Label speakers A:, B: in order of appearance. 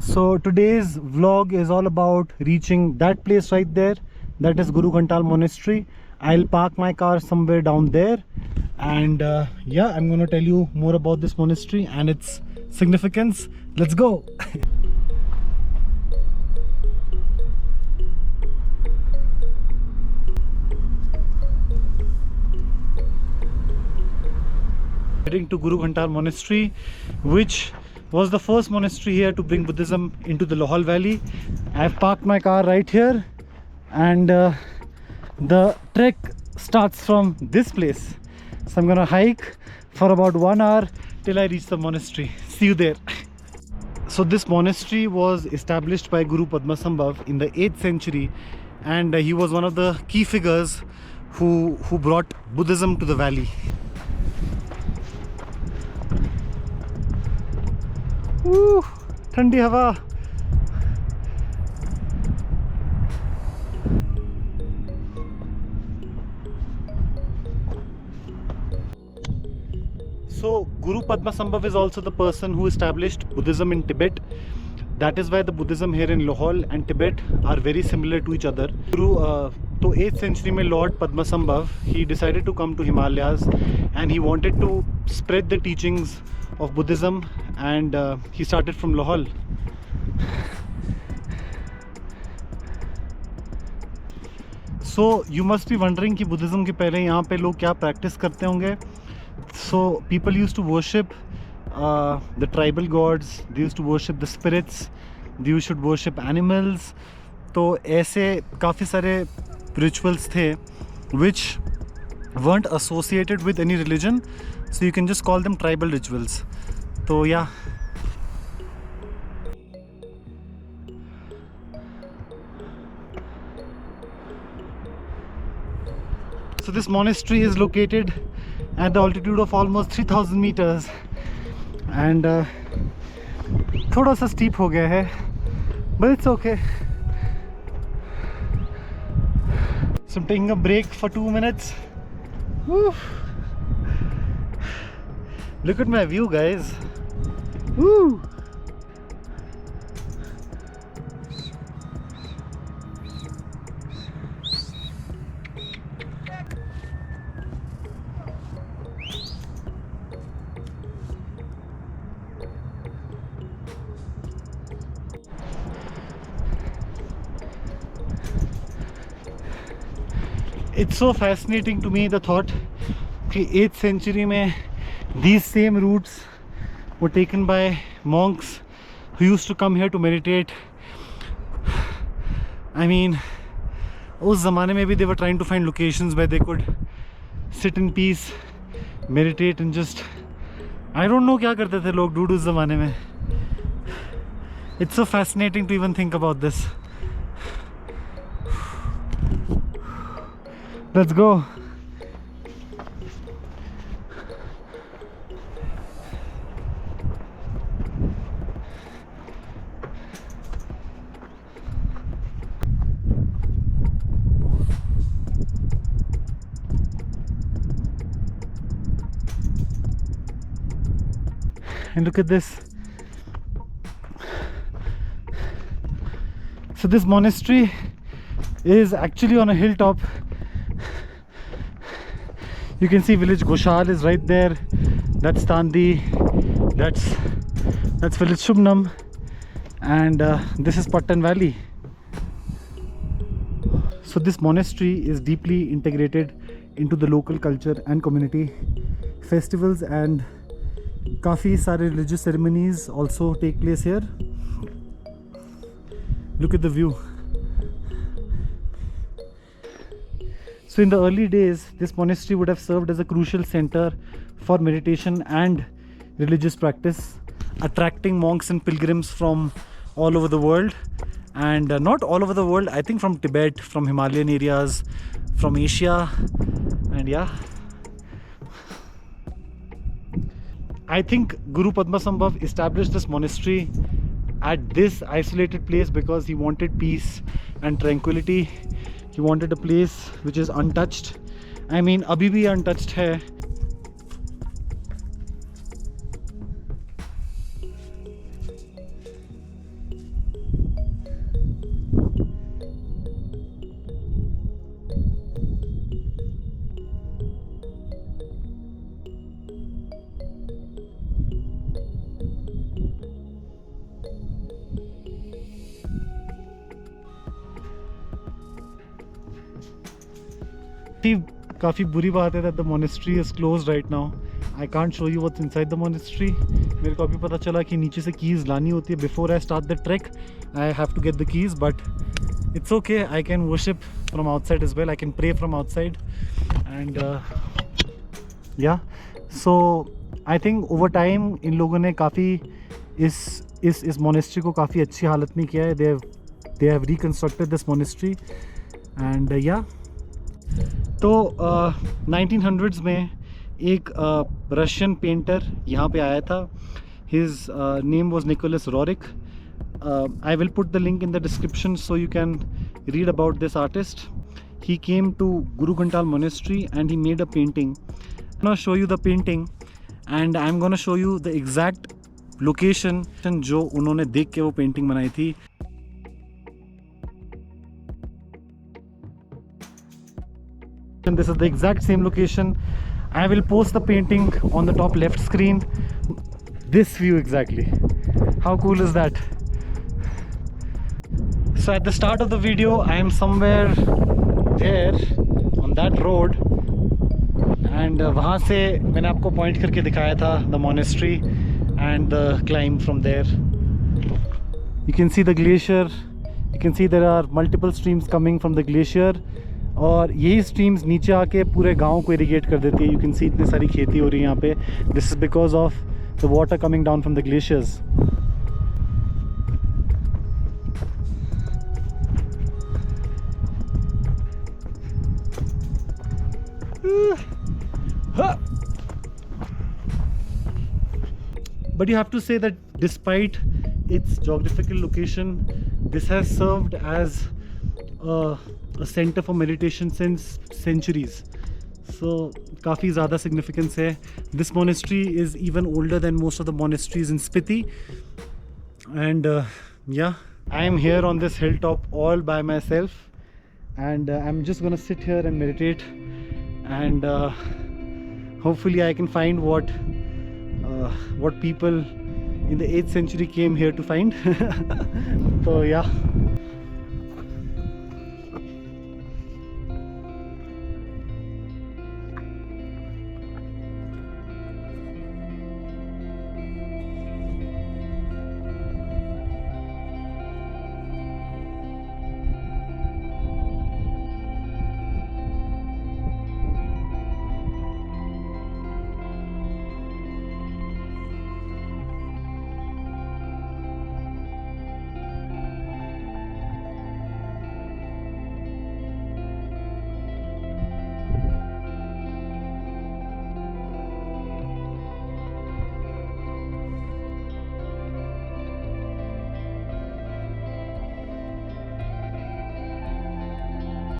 A: So today's vlog is all about reaching that place right there. That is Guru Ghantal Monastery. I'll park my car somewhere down there, and yeah, I'm gonna tell you more about this monastery and its significance. Let's go. Heading to Guru Ghantal Monastery, which was the first monastery here to bring Buddhism into the Lohal Valley. I've parked my car right here, and the trek starts from this place. So I'm gonna hike for about 1 hour till I reach the monastery. See you there. So this monastery was established by Guru Padmasambhav in the 8th century, and he was one of the key figures who brought Buddhism to the valley. Woo, ठंडी हवा. So Guru Padmasambhav is also the person who established Buddhism in Tibet. That is why the Buddhism here in Lohal and Tibet are very similar to each other. तो 8th century में Lord Padmasambhav, he decided to come to Himalayas, and he wanted to spread the teachings of Buddhism, and he started from Lohal. So you must be wondering कि Buddhism के पहले यहाँ पे लोग क्या practice करते होंगे. So people used to worship the tribal gods, they used to worship the spirits, they used to worship animals. तो ऐसे काफ़ी सारे rituals थे which weren't associated with any religion, so you can just call them tribal rituals. So yeah. So this monastery is located at the altitude of almost 3000 meters, and थोड़ा सा steep हो गया है, but it's okay. So I'm taking a break for 2 minutes. Woo. Look at my view, guys. Woo. It's so fascinating to me, the thought कि 8th century में these same routes were taken by monks who used to come here to meditate. I mean, उस ज़माने में भी they were trying to find locations where they could sit in peace, meditate, and just, I don't know क्या करते थे लोग dude उस ज़माने में. It's so fascinating to even think about this. Let's go. And look at this. So this monastery is actually on a hilltop. You can see village Goshal is right there. That's Tandi. That's village Shubnam, and this is Pattan Valley. So this monastery is deeply integrated into the local culture and community. Festivals and काफ़ी सारे religious ceremonies also take place here. Look at the view. So in the early days, this monastery would have served as a crucial center for meditation and religious practice, attracting monks and pilgrims from all over the world. And not all over the world, I think from Tibet, from Himalayan areas, from Asia, and yeah. I think Guru Padmasambhav established this monastery at this isolated place because he wanted peace and tranquility. He wanted a place which is untouched. I mean, abhi bhi untouched hai. काफ़ी बुरी बात है that the monastery is closed right now. I can't show you what's inside the monastery. मेरे को अभी पता चला कि नीचे से keys लानी होती है. Before I start the trek, I have to get the keys, but it's okay. I can worship from outside as well. I can pray from outside, and yeah. So I think over time इन लोगों ने काफ़ी इस monastery को काफ़ी अच्छी हालत में किया है. They have reconstructed this monastery, and yeah. तो 1900s में एक रशियन पेंटर यहाँ पे आया था. His name was Nicholas Roerich. I will put the link in the description so you can read about this artist. He came to Guru Ghantal monastery and he made a painting. I gonna show you the painting and I am gonna show you the exact location जो उन्होंने देख के वो painting बनाई थी. And this is the exact same location. I will post the painting on the top left screen. This view exactly. How cool is that? So at the start of the video I am somewhere there on that road, and वहाँ से मैंने आपको point करके दिखाया था the monastery and the climb from there. You can see the glacier. You can see there are multiple streams coming from the glacier. और यही streams नीचे आके पूरे गांव को इरिगेट कर देती है. यू कैन सी इतनी सारी खेती हो रही है यहाँ पे. This is because of the water coming down from the glaciers. But you have to say that despite its geographical location, this has served as a center for meditation since centuries. So काफ़ी ज़्यादा significance है. This monastery is even older than most of the monasteries in Spiti. And yeah, I am here on this hilltop all by myself, and I'm just gonna sit here and meditate, and hopefully I can find what people in the 8th century came here to find. So yeah.